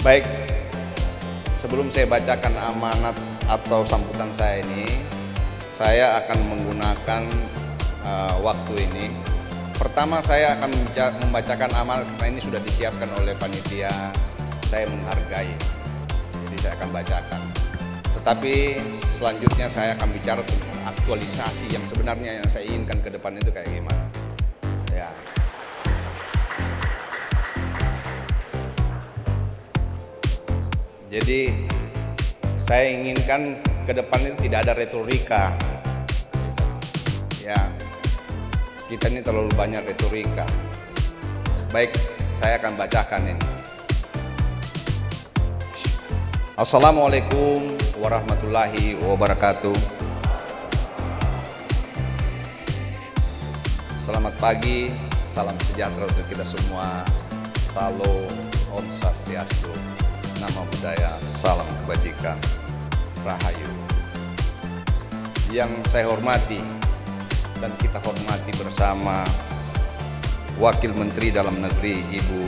Baik, sebelum saya bacakan amanat atau sambutan saya ini, saya akan menggunakan waktu ini. Pertama saya akan membacakan amanat karena ini sudah disiapkan oleh panitia. Saya menghargai, jadi saya akan bacakan. Tetapi selanjutnya saya akan bicara tentang aktualisasi yang sebenarnya yang saya inginkan ke depan itu kayak gimana. Ya. Jadi saya inginkan ke depan itu tidak ada retorika. Ya, kita ini terlalu banyak retorika. Baik, saya akan bacakan ini. Assalamualaikum warahmatullahi wabarakatuh. Selamat pagi, salam sejahtera untuk kita semua. Salam, Om Swastiastu, Namo Buddhaya, salam kebajikan, Rahayu. Yang saya hormati dan kita hormati bersama Wakil Menteri Dalam Negeri Ibu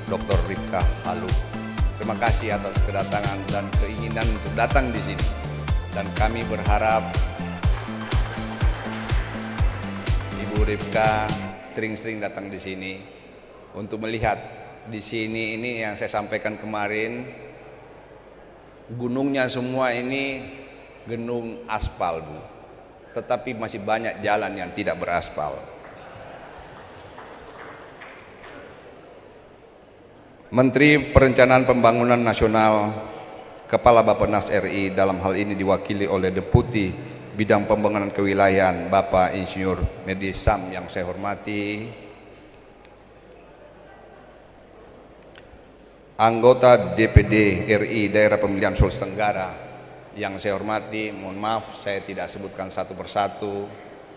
Dr. Rifkah Halu. Terima kasih atas kedatangan dan keinginan untuk datang di sini. Dan kami berharap Ibu Rifkah sering-sering datang di sini untuk melihat di sini. Ini yang saya sampaikan kemarin, gunungnya semua ini gunung aspal, Bu. Tetapi masih banyak jalan yang tidak beraspal. Menteri Perencanaan Pembangunan Nasional, Kepala Bappenas RI dalam hal ini diwakili oleh Deputi Bidang Pembangunan Kewilayahan Bapak Insinyur Medi Sam yang saya hormati, anggota DPD RI Daerah Pemilihan Sulawesi Tenggara yang saya hormati, mohon maaf saya tidak sebutkan satu persatu,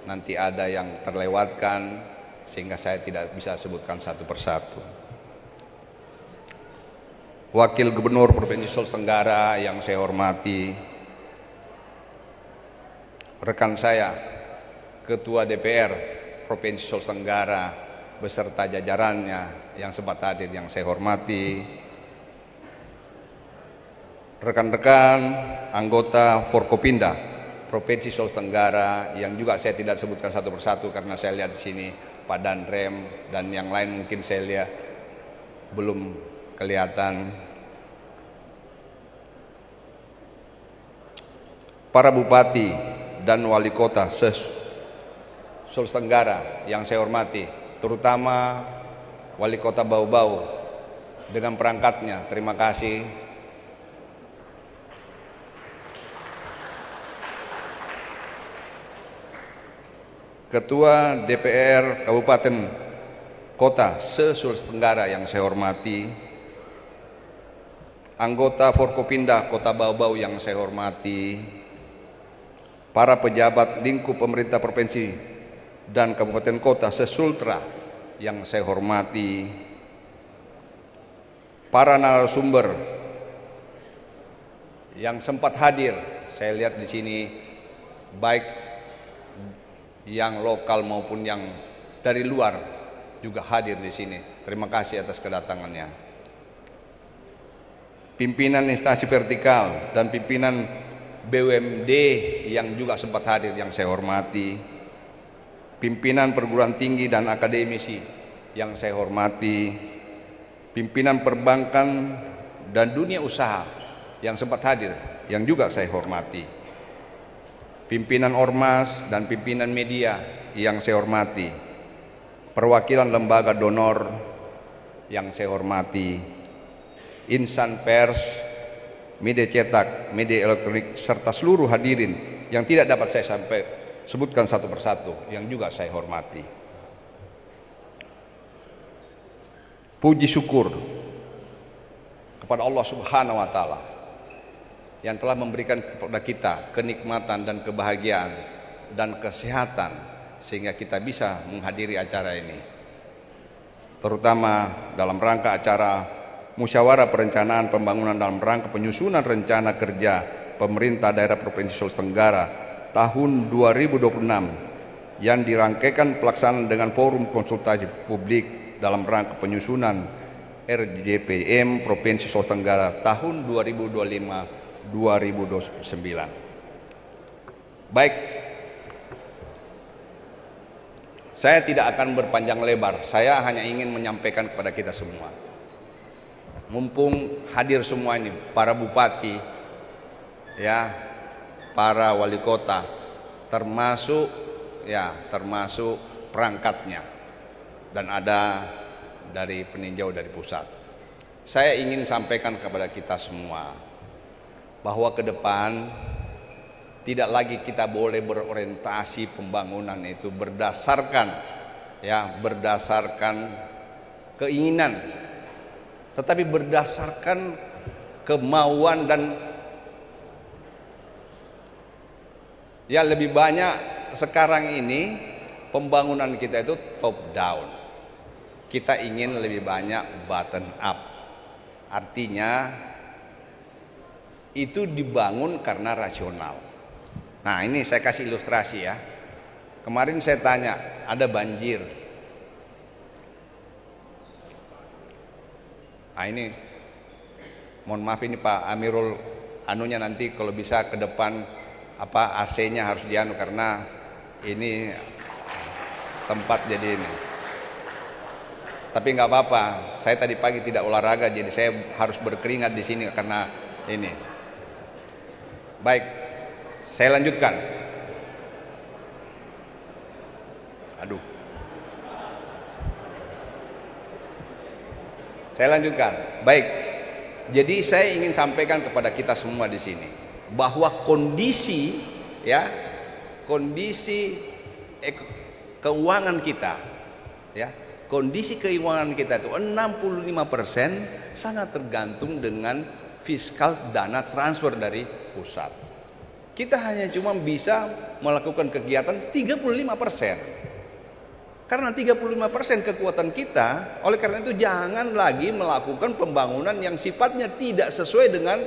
nanti ada yang terlewatkan sehingga saya tidak bisa sebutkan satu persatu. Wakil Gubernur Provinsi Sulawesi Tenggara yang saya hormati, rekan saya, Ketua DPR Provinsi Sulawesi Tenggara beserta jajarannya yang sempat hadir yang saya hormati, rekan-rekan anggota Forkopimda Provinsi Sulawesi Tenggara yang juga saya tidak sebutkan satu persatu karena saya lihat di sini Pak Danrem dan yang lain mungkin saya lihat belum kelihatan. Para bupati dan wali kota Sulawesi Tenggara yang saya hormati, terutama wali kota Bau-Bau dengan perangkatnya, terima kasih. Ketua DPR Kabupaten Kota se-Sulawesi Tenggara yang saya hormati, anggota Forkopimda Kota Bau-Bau yang saya hormati, para pejabat lingkup pemerintah provinsi dan kabupaten kota se-Sultra yang saya hormati, para narasumber yang sempat hadir, saya lihat di sini baik yang lokal maupun yang dari luar juga hadir di sini. Terima kasih atas kedatangannya. Pimpinan instansi vertikal dan pimpinan BUMD yang juga sempat hadir yang saya hormati, pimpinan perguruan tinggi dan akademisi yang saya hormati, pimpinan perbankan dan dunia usaha yang sempat hadir yang juga saya hormati, pimpinan ormas dan pimpinan media yang saya hormati, perwakilan lembaga donor yang saya hormati, insan pers, media cetak, media elektronik, serta seluruh hadirin yang tidak dapat saya sampai sebutkan satu persatu yang juga saya hormati. Puji syukur kepada Allah Subhanahu wa Ta'ala yang telah memberikan kepada kita kenikmatan dan kebahagiaan dan kesehatan sehingga kita bisa menghadiri acara ini, terutama dalam rangka acara Musyawarah Perencanaan Pembangunan dalam rangka penyusunan rencana kerja pemerintah daerah Provinsi Sulawesi Tenggara tahun 2026 yang dirangkaikan pelaksanaan dengan forum konsultasi publik dalam rangka penyusunan RJPM Provinsi Sulawesi Tenggara tahun 2025-2029. Baik, saya tidak akan berpanjang lebar, saya hanya ingin menyampaikan kepada kita semua. Mumpung hadir semua ini, para bupati, ya, para wali kota, termasuk perangkatnya, dan ada dari peninjau dari pusat. Saya ingin sampaikan kepada kita semua bahwa ke depan tidak lagi kita boleh berorientasi pembangunan itu berdasarkan keinginan, tetapi berdasarkan kemauan dan lebih banyak sekarang ini pembangunan kita itu top down. Kita ingin lebih banyak bottom up. Artinya itu dibangun karena rasional. Nah, ini saya kasih ilustrasi ya. Kemarin saya tanya, ada banjir. Nah, ini mohon maaf ini Pak Amirul, anunya nanti kalau bisa ke depan AC-nya harus dianu karena ini tempat jadi ini. Tapi nggak apa-apa, saya tadi pagi tidak olahraga jadi saya harus berkeringat di sini karena ini. Baik, saya lanjutkan. Saya lanjutkan. Baik. Jadi saya ingin sampaikan kepada kita semua di sini bahwa kondisi keuangan kita, kondisi keuangan kita itu 65% sangat tergantung dengan fiskal dana transfer dari pusat. Kita hanya cuma bisa melakukan kegiatan 35%. Karena 35% kekuatan kita, oleh karena itu jangan lagi melakukan pembangunan yang sifatnya tidak sesuai dengan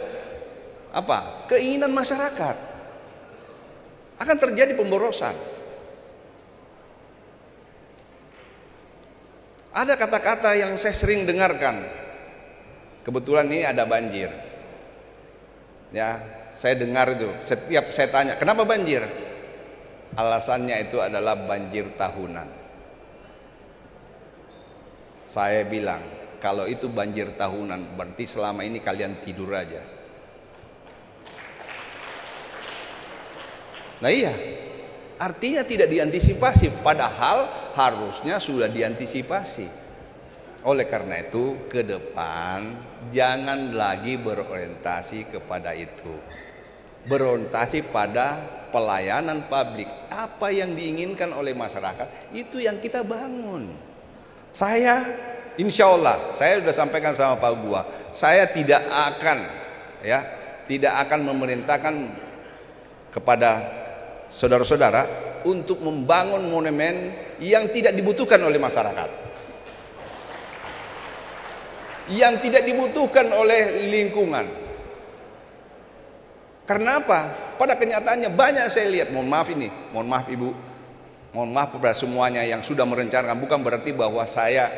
keinginan masyarakat. Akan terjadi pemborosan. Ada kata-kata yang saya sering dengarkan. Kebetulan ini ada banjir. Ya, saya dengar itu. Setiap saya tanya, kenapa banjir? Alasannya itu adalah banjir tahunan. Saya bilang, kalau itu banjir tahunan, berarti selama ini kalian tidur aja. Nah iya, artinya tidak diantisipasi, padahal harusnya sudah diantisipasi. Oleh karena itu, ke depan jangan lagi berorientasi kepada itu. Berorientasi pada pelayanan publik. Apa yang diinginkan oleh masyarakat, itu yang kita bangun. Saya, insya Allah, saya sudah sampaikan sama Pak Gua, saya tidak akan memerintahkan kepada saudara-saudara untuk membangun monumen yang tidak dibutuhkan oleh masyarakat, yang tidak dibutuhkan oleh lingkungan. Karena apa? Pada kenyataannya banyak saya lihat, mohon maaf Ibu, mohon maaf kepada semuanya yang sudah merencanakan, bukan berarti bahwa saya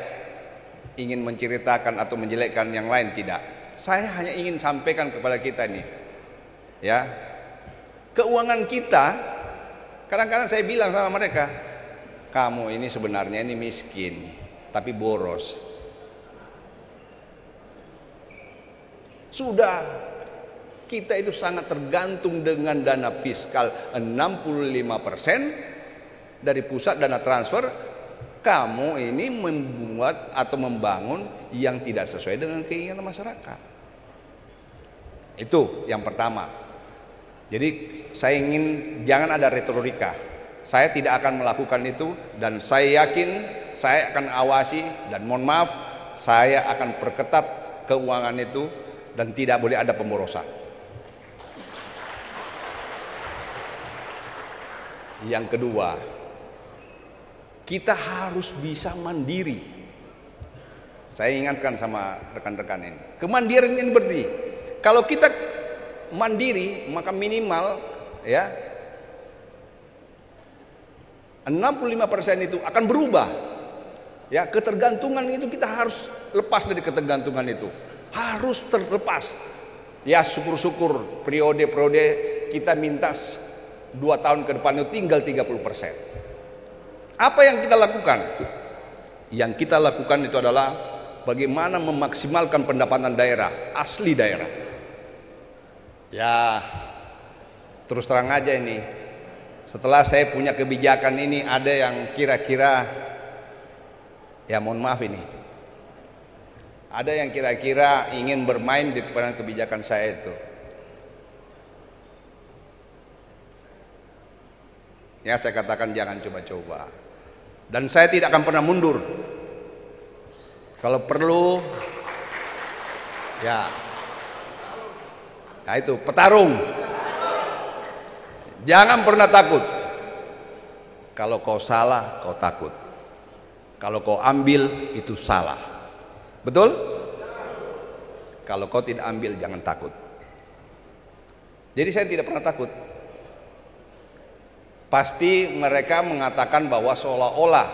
ingin menceritakan atau menjelekkan yang lain, tidak. Saya hanya ingin sampaikan kepada kita nih, keuangan kita. Kadang-kadang saya bilang sama mereka, kamu ini sebenarnya ini miskin, tapi boros. Sudah, kita itu sangat tergantung dengan dana fiskal 65% dari pusat dana transfer. Kamu ini membuat atau membangun yang tidak sesuai dengan keinginan masyarakat. Itu yang pertama. Jadi saya ingin jangan ada retorika. Saya tidak akan melakukan itu, dan saya yakin saya akan awasi, dan mohon maaf saya akan perketat keuangan itu dan tidak boleh ada pemborosan. Yang kedua, kita harus bisa mandiri. Saya ingatkan sama rekan-rekan ini, kemandirian ini berdiri. Kalau kita mandiri, maka minimal 65% itu akan berubah. Ketergantungan itu kita harus lepas dari ketergantungan itu. Harus terlepas. Ya syukur-syukur periode-periode kita minta 2 tahun ke depan itu tinggal 30%. Apa yang kita lakukan? Yang kita lakukan itu adalah bagaimana memaksimalkan pendapatan daerah, asli daerah. Ya, terus terang aja ini, setelah saya punya kebijakan ini, ada yang kira-kira, ya mohon maaf ini, ada yang kira-kira ingin bermain di depan kebijakan saya itu. Ya, saya katakan jangan coba-coba. Dan saya tidak akan pernah mundur. Kalau perlu, ya, nah itu petarung. Jangan pernah takut. Kalau kau salah, kau takut. Kalau kau ambil, itu salah. Betul? Kalau kau tidak ambil, jangan takut. Jadi saya tidak pernah takut. Pasti mereka mengatakan bahwa seolah-olah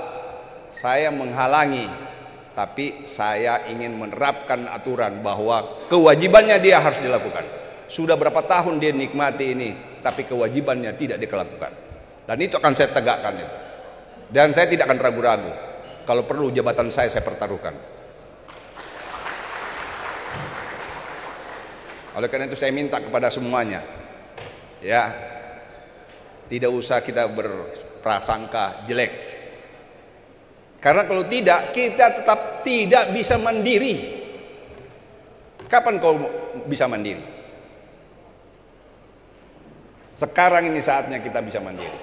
saya menghalangi, tapi saya ingin menerapkan aturan bahwa kewajibannya dia harus dilakukan. Sudah berapa tahun dia nikmati ini, tapi kewajibannya tidak dilakukan. Dan itu akan saya tegakkan itu. Dan saya tidak akan ragu-ragu. Kalau perlu jabatan saya pertaruhkan. Oleh karena itu saya minta kepada semuanya, ya, tidak usah kita berprasangka jelek. Karena kalau tidak, kita tetap tidak bisa mandiri. Kapan kau bisa mandiri? Sekarang ini saatnya kita bisa mandiri.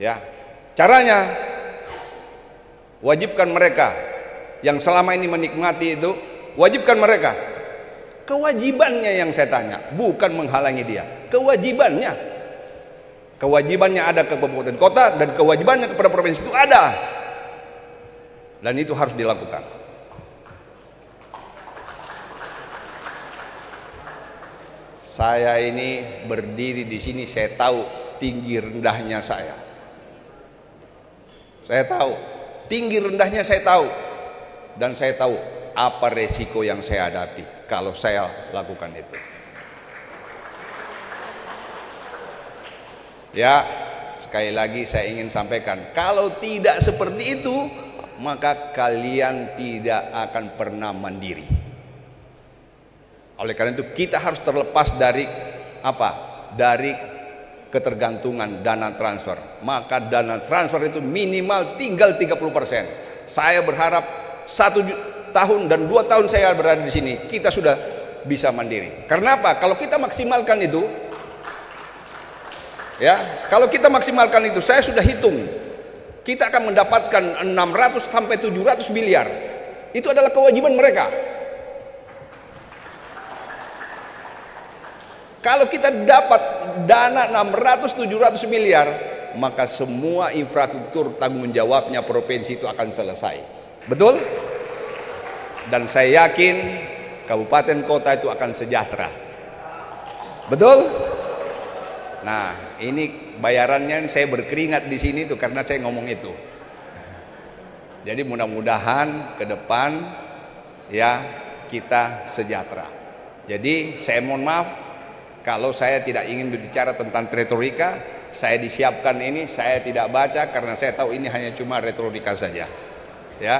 Ya, caranya wajibkan mereka yang selama ini menikmati itu, wajibkan mereka. Kewajibannya yang saya tanya, bukan menghalangi dia. Kewajibannya. Kewajibannya ada ke kabupaten kota dan kewajibannya kepada provinsi itu ada. Dan itu harus dilakukan. Saya ini berdiri di sini, saya tahu tinggi rendahnya saya. Saya tahu tinggi rendahnya, saya tahu. Dan saya tahu apa resiko yang saya hadapi kalau saya lakukan itu. Ya, sekali lagi saya ingin sampaikan, kalau tidak seperti itu, maka kalian tidak akan pernah mandiri. Oleh karena itu kita harus terlepas dari apa? Dari ketergantungan dana transfer. Maka dana transfer itu minimal tinggal 30%. Saya berharap 1 tahun dan 2 tahun saya berada di sini, kita sudah bisa mandiri. Karena apa? Kalau kita maksimalkan itu, ya, kalau kita maksimalkan itu, saya sudah hitung, kita akan mendapatkan 600 sampai 700 miliar. Itu adalah kewajiban mereka. Kalau kita dapat dana 600-700 miliar, maka semua infrastruktur tanggung jawabnya provinsi itu akan selesai. Betul? Dan saya yakin kabupaten kota itu akan sejahtera. Betul? Nah, ini bayarannya saya berkeringat di sini tuh karena saya ngomong itu. Jadi mudah-mudahan ke depan ya kita sejahtera. Jadi saya mohon maaf kalau saya tidak ingin berbicara tentang retorika. Saya disiapkan ini, saya tidak baca karena saya tahu ini hanya cuma retorika saja. Ya,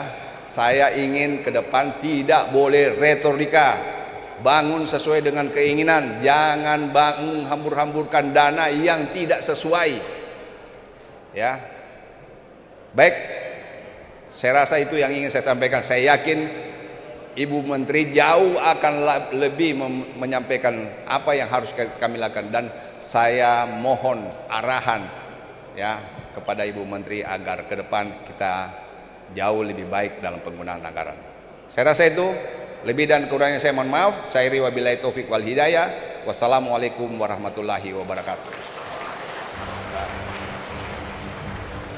saya ingin ke depan tidak boleh retorika. Bangun sesuai dengan keinginan, jangan bangun hambur-hamburkan dana yang tidak sesuai. Ya, baik, saya rasa itu yang ingin saya sampaikan. Saya yakin Ibu Menteri jauh akan lebih menyampaikan apa yang harus kami lakukan, dan saya mohon arahan ya kepada Ibu Menteri agar ke depan kita jauh lebih baik dalam penggunaan anggaran. Saya rasa itu. Lebih dan kurangnya saya mohon maaf. Saya wabillahi taufik wal hidayah. Wassalamualaikum warahmatullahi wabarakatuh.